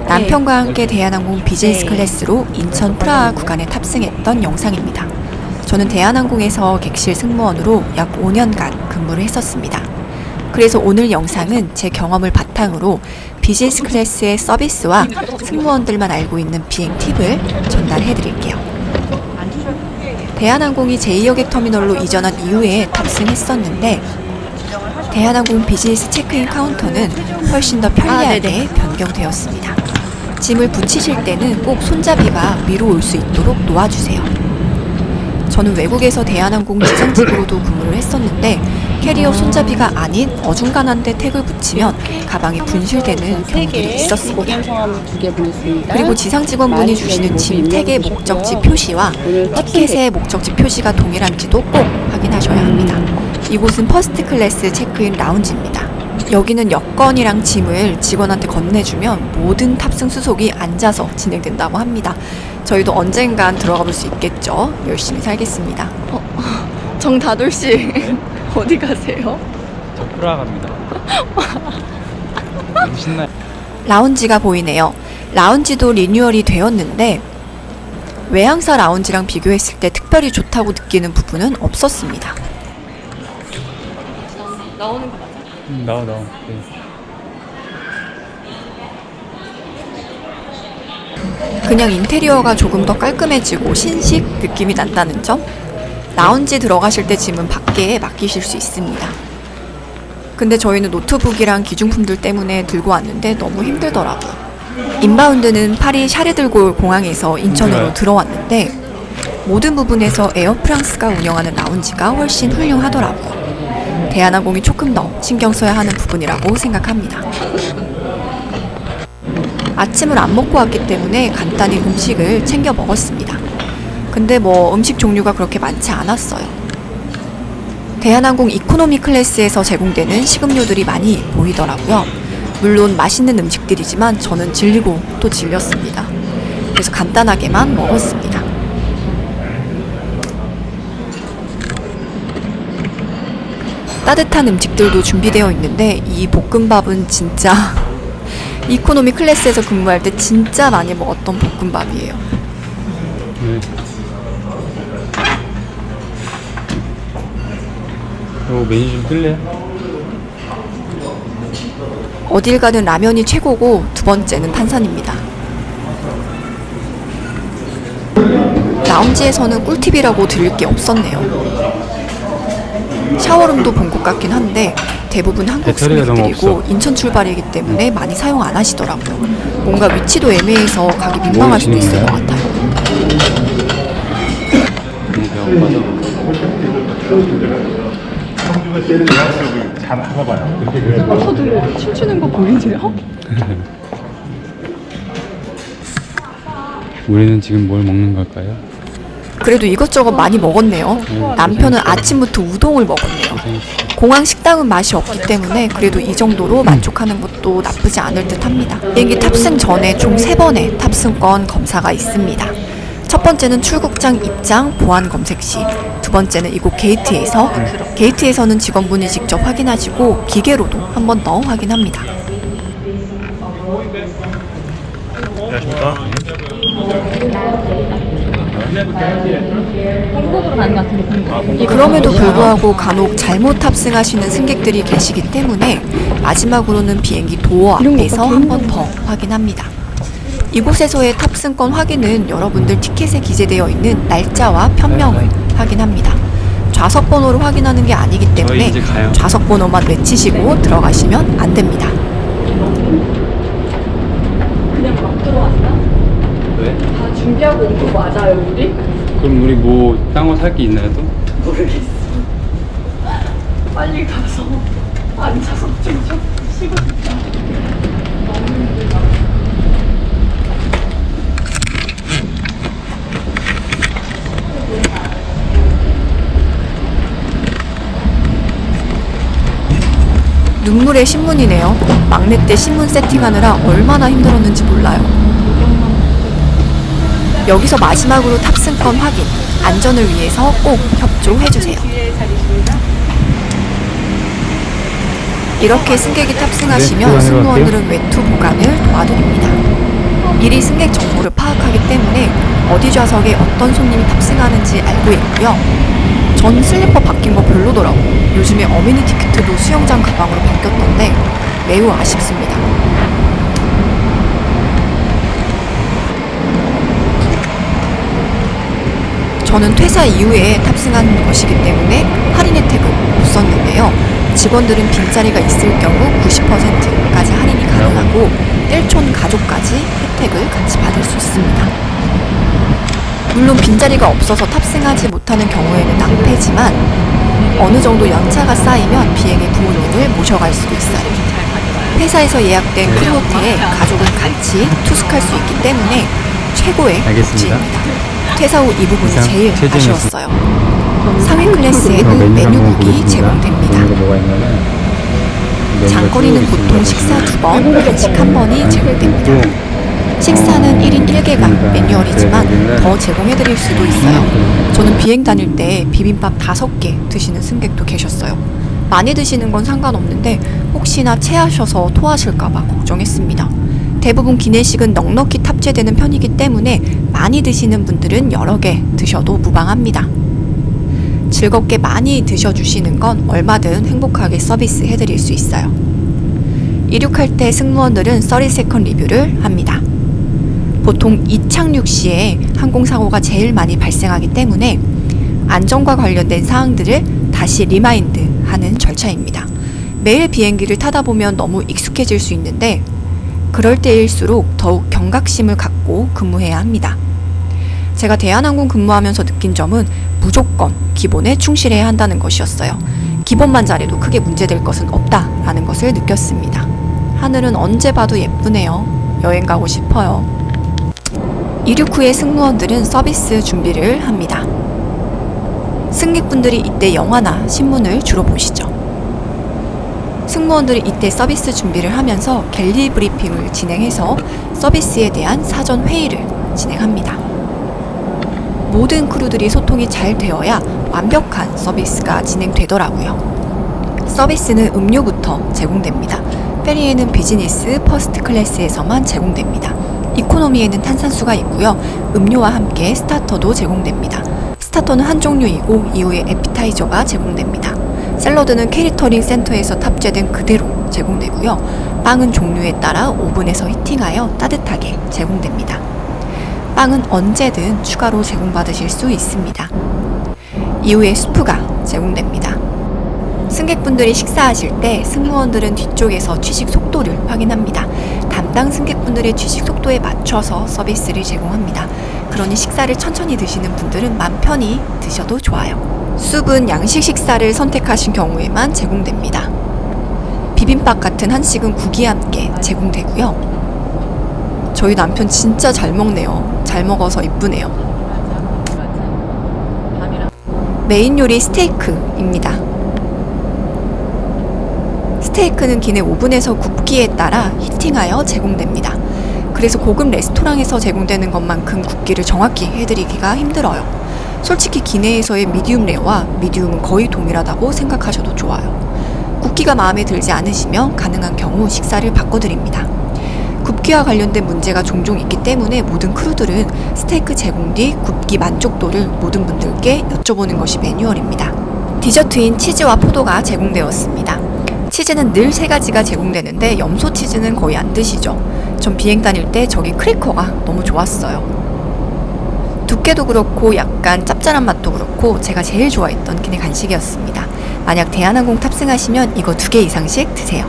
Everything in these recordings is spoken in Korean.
남편과 함께 대한항공 비즈니스 클래스로 인천 프라하 구간에 탑승했던 영상입니다. 저는 대한항공에서 객실 승무원으로 약 5년간 근무를 했었습니다. 그래서 오늘 영상은 제 경험을 바탕으로 비즈니스 클래스의 서비스와 승무원들만 알고 있는 비행 팁을 전달해 드릴게요. 대한항공이 제2여객 터미널로 이전한 이후에 탑승했었는데 대한항공 비즈니스 체크인 카운터는 훨씬 더 편리하게 변경되었습니다. 짐을 붙이실 때는 꼭 손잡이가 위로 올 수 있도록 놓아주세요. 저는 외국에서 대한항공 지상직으로도 근무를 했었는데 캐리어 손잡이가 아닌 어중간한데 택을 붙이면 가방이 분실되는 경우들이 있었습니다. 그리고 지상 직원분이 주시는 짐 택의 목적지 표시와 티켓의 목적지 표시가 동일한지도 꼭 확인하셔야 합니다. 이곳은 퍼스트 클래스 체크인 라운지입니다. 여기는 여권이랑 짐을 직원한테 건네주면 모든 탑승 수속이 앉아서 진행된다고 합니다. 저희도 언젠간 들어가 볼 수 있겠죠. 열심히 살겠습니다. 정다돌 씨 어디 가세요? 저 프라하 갑니다. 너무 신나요. 라운지가 보이네요. 라운지도 리뉴얼이 되었는데 외항사 라운지랑 비교했을 때 특별히 좋다고 느끼는 부분은 없었습니다. 나오는 거 맞아? 나와. 네. 그냥 인테리어가 조금 더 깔끔해지고 신식 느낌이 난다는 점? 라운지 들어가실 때 짐은 밖에 맡기실 수 있습니다. 근데 저희는 노트북이랑 기중품들 때문에 들고 왔는데 너무 힘들더라고요. 인바운드는 파리 샤르들골 공항에서 인천으로 들어왔는데 모든 부분에서 에어프랑스가 운영하는 라운지가 훨씬 훌륭하더라고요. 대한항공이 조금 더 신경 써야 하는 부분이라고 생각합니다. 아침을 안 먹고 왔기 때문에 간단히 음식을 챙겨 먹었습니다. 근데 음식 종류가 그렇게 많지 않았어요. 대한항공 이코노미 클래스에서 제공되는 식음료들이 많이 보이더라고요. 물론 맛있는 음식들이지만 저는 질리고 또 질렸습니다. 그래서 간단하게만 먹었습니다. 따뜻한 음식들도 준비되어 있는데 이 볶음밥은 진짜 이코노미 클래스에서 근무할 때 진짜 많이 먹었던 볶음밥이에요. 네. 메뉴 좀 뜰래요? 어딜 가든 라면이 최고고 두 번째는 탄산입니다. 라운지에서는 꿀팁이라고 드릴 게 없었네요. 샤워룸도 본 것 같긴 한데 대부분 한국 승객들이고 인천 출발이기 때문에 많이 사용 안 하시더라고요. 뭔가 위치도 애매해서 가기 민망할 수도 있을 것 같아요. 저도 춤추는 거 보이세요? 우리는 지금 뭘 먹는 걸까요? 그래도 이것저것 많이 먹었네요. 남편은 아침부터 우동을 먹었네요. 공항 식당은 맛이 없기 때문에 그래도 이 정도로 만족하는 것도 나쁘지 않을 듯 합니다. 비행기 탑승 전에 총 3번의 탑승권 검사가 있습니다. 첫 번째는 출국장 입장 보안 검색 시, 두 번째는 이곳 게이트에서는 직원분이 직접 확인하시고 기계로도 한 번 더 확인합니다. 안녕하십니까? 그럼에도 불구하고 간혹 잘못 탑승하시는 승객들이 계시기 때문에 마지막으로는 비행기 도어 앞에서 한 번 더 확인합니다. 이곳에서의 탑승권 확인은 여러분들 티켓에 기재되어 있는 날짜와 편명을 확인합니다. 좌석 번호를 확인하는 게 아니기 때문에 좌석 번호만 외치시고 들어가시면 안 됩니다. 그냥 막 들어왔나? 왜? 다 준비하고 온 거 맞아요, 우리? 그럼 우리 딴 거 살 게 있나요 또? 모르겠어. 빨리 가서 앉아서 좀 쉬고 싶다. 너무 힘들다. 눈물의 신문이네요. 막내 때 신문 세팅하느라 얼마나 힘들었는지 몰라요. 여기서 마지막으로 탑승권 확인, 안전을 위해서 꼭 협조해주세요. 이렇게 승객이 탑승하시면 승무원들은 외투 보관을 도와드립니다. 미리 승객 정보를 파악하기 때문에 어디 좌석에 어떤 손님이 탑승하는지 알고 있고요. 전 슬리퍼 바뀐 거 별로더라고. 요즘에 어메니티 키트도 수영장 가방으로 바뀌었던데 매우 아쉽습니다. 저는 퇴사 이후에 탑승한 것이기 때문에 할인 혜택은 없었는데요. 직원들은 빈자리가 있을 경우 90%까지 할인이 가능하고 땔촌 가족까지 혜택을 같이 받을 수 있습니다. 물론 빈자리가 없어서 탑승하지 못하는 경우에는 낭패지만 어느 정도 연차가 쌓이면 비행의 부모님을 모셔갈 수도 있어요. 회사에서 예약된 크루호텔에 가족은 같이 투숙할 수 있기 때문에 최고의 알겠습니다. 복지입니다. 퇴사 후 이 부분이 이상 제일 최재현이었습니다. 아쉬웠어요. 상위 클래스에는 메뉴북이 제공됩니다. 뭐가 있냐면 장거리는 보통 식사 2번, 간식 1번이 제공됩니다. 식사는 1인 1개가 매뉴얼이지만 더 제공해드릴 수도 있어요. 저는 비행 다닐 때 비빔밥 5개 드시는 승객도 계셨어요. 많이 드시는 건 상관없는데 혹시나 체하셔서 토하실까봐 걱정했습니다. 대부분 기내식은 넉넉히 탑재되는 편이기 때문에 많이 드시는 분들은 여러 개 드셔도 무방합니다. 즐겁게 많이 드셔주시는 건 얼마든 행복하게 서비스 해드릴 수 있어요. 이륙할 때 승무원들은 30세컨 리뷰를 합니다. 보통 이착륙 시에 항공사고가 제일 많이 발생하기 때문에 안전과 관련된 사항들을 다시 리마인드 하는 절차입니다. 매일 비행기를 타다 보면 너무 익숙해질 수 있는데 그럴 때일수록 더욱 경각심을 갖고 근무해야 합니다. 제가 대한항공 근무하면서 느낀 점은 무조건 기본에 충실해야 한다는 것이었어요. 기본만 잘해도 크게 문제될 것은 없다라는 것을 느꼈습니다. 하늘은 언제 봐도 예쁘네요. 여행 가고 싶어요. 이륙 후에 승무원들은 서비스 준비를 합니다. 승객분들이 이때 영화나 신문을 주로 보시죠. 승무원들이 이때 서비스 준비를 하면서 갤리 브리핑을 진행해서 서비스에 대한 사전 회의를 진행합니다. 모든 크루들이 소통이 잘 되어야 완벽한 서비스가 진행되더라고요. 서비스는 음료부터 제공됩니다. 페리에는 비즈니스, 퍼스트 클래스에서만 제공됩니다. 이코노미에는 탄산수가 있고요. 음료와 함께 스타터도 제공됩니다. 스타터는 한 종류이고 이후에 에피타이저가 제공됩니다. 샐러드는 캐리터링 센터에서 탑재된 그대로 제공되고요. 빵은 종류에 따라 오븐에서 히팅하여 따뜻하게 제공됩니다. 빵은 언제든 추가로 제공받으실 수 있습니다. 이후에 수프가 제공됩니다. 승객분들이 식사하실 때 승무원들은 뒤쪽에서 취식 속도를 확인합니다. 담당 승객분들의 취식 속도에 맞춰서 서비스를 제공합니다. 그러니 식사를 천천히 드시는 분들은 맘 편히 드셔도 좋아요. 숲은 양식 식사를 선택하신 경우에만 제공됩니다. 비빔밥 같은 한식은 국이와 함께 제공되고요. 저희 남편 진짜 잘 먹네요. 잘 먹어서 이쁘네요. 메인 요리 스테이크입니다. 스테이크는 기내 오븐에서 굽기에 따라 히팅하여 제공됩니다. 그래서 고급 레스토랑에서 제공되는 것만큼 굽기를 정확히 해드리기가 힘들어요. 솔직히 기내에서의 미디움 레어와 미디움은 거의 동일하다고 생각하셔도 좋아요. 굽기가 마음에 들지 않으시면 가능한 경우 식사를 바꿔드립니다. 굽기와 관련된 문제가 종종 있기 때문에 모든 크루들은 스테이크 제공 뒤 굽기 만족도를 모든 분들께 여쭤보는 것이 매뉴얼입니다. 디저트인 치즈와 포도가 제공되었습니다. 치즈는 늘 3가지가 제공되는데 염소 치즈는 거의 안 드시죠. 전 비행 다닐 때 저기 크래커가 너무 좋았어요. 두께도 그렇고 약간 짭짤한 맛도 그렇고 제가 제일 좋아했던 기내 간식이었습니다. 만약 대한항공 탑승하시면 이거 2개 이상씩 드세요.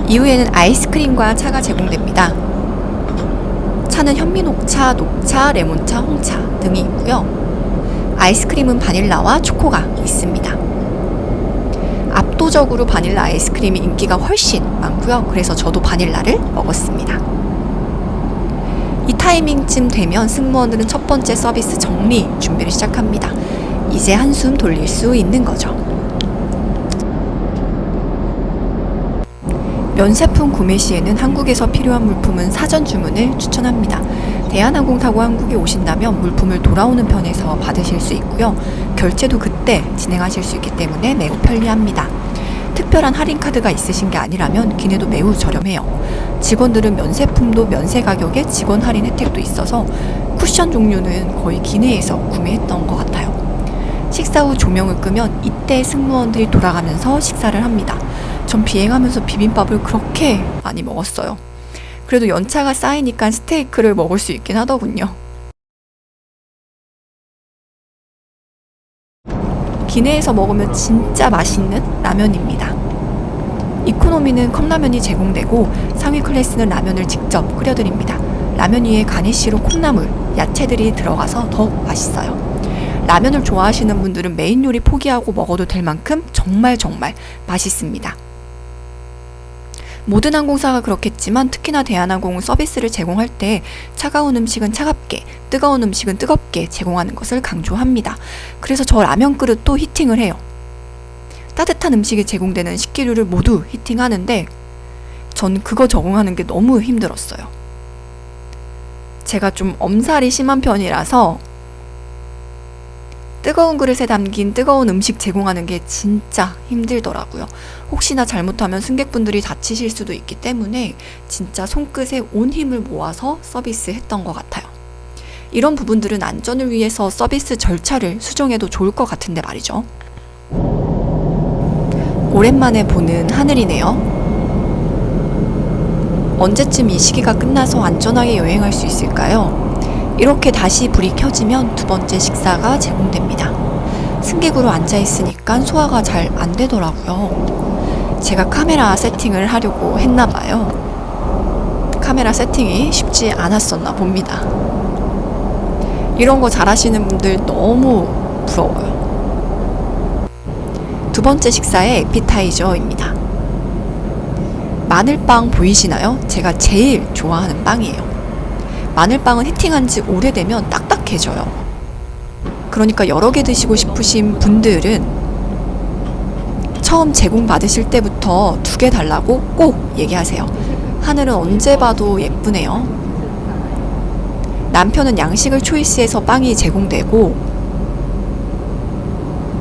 이후에는 아이스크림과 차가 제공됩니다. 차는 현미 녹차, 녹차, 레몬차, 홍차 등이 있고요. 아이스크림은 바닐라와 초코가 있습니다. 압도적으로 바닐라 아이스크림이 인기가 훨씬 많고요. 그래서 저도 바닐라를 먹었습니다. 이 타이밍쯤 되면 승무원들은 첫 번째 서비스 정리 준비를 시작합니다. 이제 한숨 돌릴 수 있는 거죠. 면세품 구매 시에는 한국에서 필요한 물품은 사전 주문을 추천합니다. 대한항공 타고 한국에 오신다면 물품을 돌아오는 편에서 받으실 수 있고요. 결제도 그때 진행하실 수 있기 때문에 매우 편리합니다. 특별한 할인 카드가 있으신 게 아니라면 기내도 매우 저렴해요. 직원들은 면세품도 면세 가격에 직원 할인 혜택도 있어서 쿠션 종류는 거의 기내에서 구매했던 것 같아요. 식사 후 조명을 끄면 이때 승무원들이 돌아가면서 식사를 합니다. 전 비행하면서 비빔밥을 그렇게 많이 먹었어요. 그래도 연차가 쌓이니까 스테이크를 먹을 수 있긴 하더군요. 기내에서 먹으면 진짜 맛있는 라면입니다. 이코노미는 컵라면이 제공되고 상위 클래스는 라면을 직접 끓여드립니다. 라면 위에 가니쉬로 콩나물, 야채들이 들어가서 더욱 맛있어요. 라면을 좋아하시는 분들은 메인 요리 포기하고 먹어도 될 만큼 정말 맛있습니다. 모든 항공사가 그렇겠지만 특히나 대한항공은 서비스를 제공할 때 차가운 음식은 차갑게, 뜨거운 음식은 뜨겁게 제공하는 것을 강조합니다. 그래서 저 라면 그릇도 히팅을 해요. 따뜻한 음식이 제공되는 식기류를 모두 히팅하는데 전 그거 적응하는 게 너무 힘들었어요. 제가 좀 엄살이 심한 편이라서 뜨거운 그릇에 담긴 뜨거운 음식 제공하는 게 진짜 힘들더라고요. 혹시나 잘못하면 승객분들이 다치실 수도 있기 때문에 진짜 손끝에 온 힘을 모아서 서비스했던 것 같아요. 이런 부분들은 안전을 위해서 서비스 절차를 수정해도 좋을 것 같은데 말이죠. 오랜만에 보는 하늘이네요. 언제쯤 이 시기가 끝나서 안전하게 여행할 수 있을까요? 이렇게 다시 불이 켜지면 두 번째 식사가 제공됩니다. 승객으로 앉아있으니까 소화가 잘 안 되더라고요. 제가 카메라 세팅을 하려고 했나봐요. 카메라 세팅이 쉽지 않았었나 봅니다. 이런 거 잘하시는 분들 너무 부러워요. 두 번째 식사의 에피타이저입니다. 마늘빵 보이시나요? 제가 제일 좋아하는 빵이에요. 마늘빵은 히팅한 지 오래되면 딱딱해져요. 그러니까 여러 개 드시고 싶으신 분들은 처음 제공받으실 때부터 2개 달라고 꼭 얘기하세요. 하늘은 언제 봐도 예쁘네요. 남편은 양식을 초이스해서 빵이 제공되고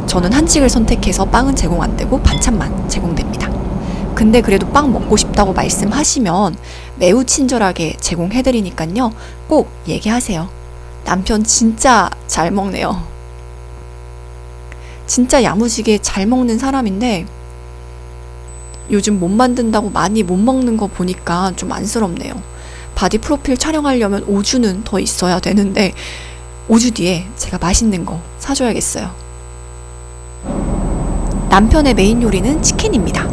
저는 한식을 선택해서 빵은 제공 안 되고 반찬만 제공됩니다. 근데 그래도 빵 먹고 싶다고 말씀하시면 매우 친절하게 제공해드리니까요. 꼭 얘기하세요. 남편 진짜 잘 먹네요. 진짜 야무지게 잘 먹는 사람인데 요즘 못 만든다고 많이 못 먹는 거 보니까 좀 안쓰럽네요. 바디 프로필 촬영하려면 5주는 더 있어야 되는데 5주 뒤에 제가 맛있는 거 사줘야겠어요. 남편의 메인 요리는 치킨입니다.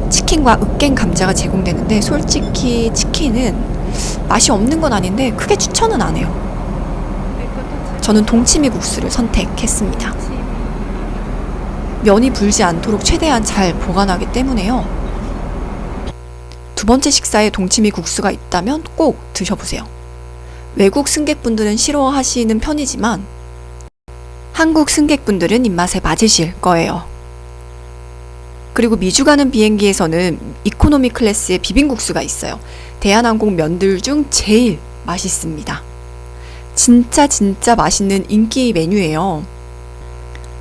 치킨과 으깬 감자가 제공되는데 솔직히 치킨은 맛이 없는 건 아닌데 크게 추천은 안 해요. 저는 동치미 국수를 선택했습니다. 면이 불지 않도록 최대한 잘 보관하기 때문에요. 두 번째 식사에 동치미 국수가 있다면 꼭 드셔보세요. 외국 승객분들은 싫어하시는 편이지만 한국 승객분들은 입맛에 맞으실 거예요. 그리고 미주 가는 비행기에서는 이코노미 클래스의 비빔국수가 있어요. 대한항공 면들 중 제일 맛있습니다. 진짜 맛있는 인기 메뉴예요.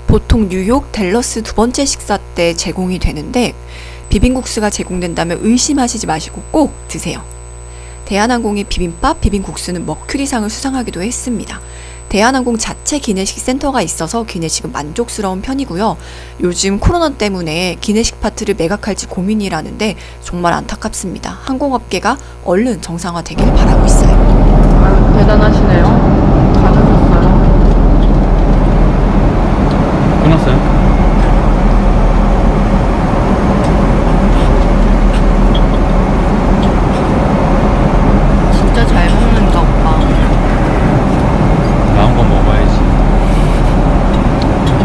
보통 뉴욕, 댈러스 두 번째 식사 때 제공이 되는데 비빔국수가 제공된다면 의심하시지 마시고 꼭 드세요. 대한항공의 비빔밥, 비빔국수는 머큐리상을 수상하기도 했습니다. 대한항공 자체 기내식 센터가 있어서 기내식은 만족스러운 편이고요. 요즘 코로나 때문에 기내식 파트를 매각할지 고민이라는데 정말 안타깝습니다. 항공업계가 얼른 정상화되길 바라고 있어요. 아유, 대단하시네요. 가져오셨어요. 끊었어요? 진짜 잘 먹는다, 오빠. 나온 거 먹어야지.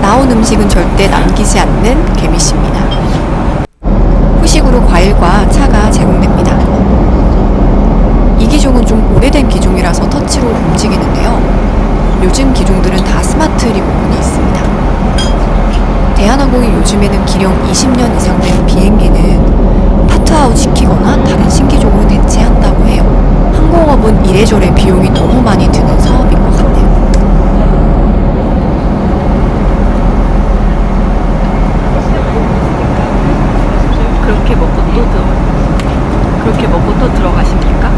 나온 음식은 절대 남기지 않는 개미씨입니다. 후식으로 과일과 차가 제공됩니다. 이 기종은 좀 오래된 기종이라서 터치로 움직이는데요. 요즘 기종들은 다 스마트 리모컨이 있습니다. 대한항공이 요즘에는 기령 20년 이상 된 비행기는 파트아웃 시키거나 다른 신기종으로 대체한다고 해요. 항공업은 이래저래 비용이 너무 많이 드는 사업인 것 같네요. 더 들어가십니까?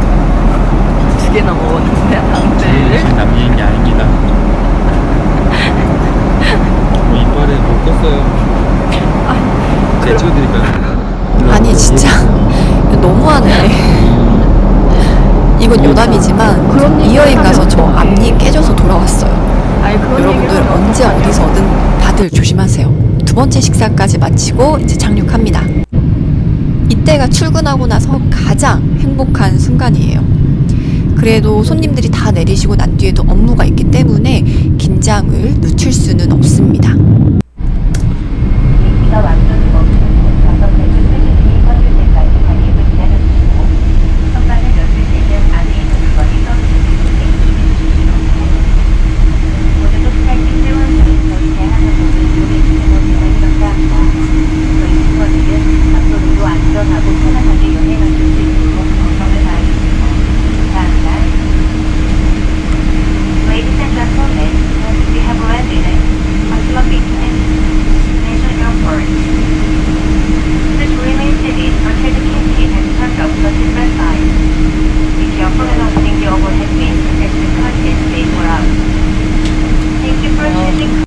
2개나 먹었는데 담배를? 지금 남기는 게 아닙니다. 뭐 이빨에 못 껐어요. 제가 찍어드릴까요? 아니 진짜 너무하네. 이건 요담이지만 그런 이 여행 가서 저 앞니 깨져서 돌아왔어요. 아니 그런 여러분들 얘기를 언제 어디서든 다들 조심하세요. 두 번째 식사까지 마치고 이제 착륙합니다. 이때가 출근하고 나서 가장 행복한 순간이에요. 그래도 손님들이 다 내리시고 난 뒤에도 업무가 있기 때문에 긴장을 늦출 수는 없습니다. 비행기가 완전히 멈추고 좌석 내줄 패키지 꺼질 때까지 단입을 기다려주시고 선반을 열릴 때는 안에 있는 물건이 떨어지는 대기해주십시오. 모두도 프라이팅 세원소에서 대한항공을 이용해주는 것을 감사합니다. 저희 직원들은 앞으로도 안전하고 편안하게 여행하실 수 있도록 정성을 다하겠습니다. 감사합니다. Ladies and gentlemen, we have landed at Pasua Beach Airport. Please remain seated until the captain has turned off the seatbelt sign. Be careful in opening the overhead bin as the curtains may fall out. Thank you for choosing.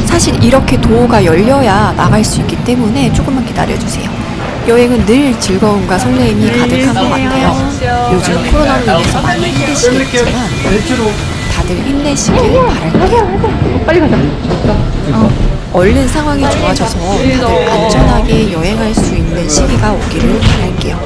사실 이렇게 도어가 열려야 나갈 수 있기 때문에 조금만 기다려주세요. 여행은 늘 즐거움과 설레임이 가득한 것 같아요. 요즘 코로나로 인해서 많이 힘드시겠지만 다들 힘내시길 바랄게요. 빨리 가자. 얼른 상황이 좋아져서 다들 안전하게 여행할 수 있는 시기가 오기를 바랄게요.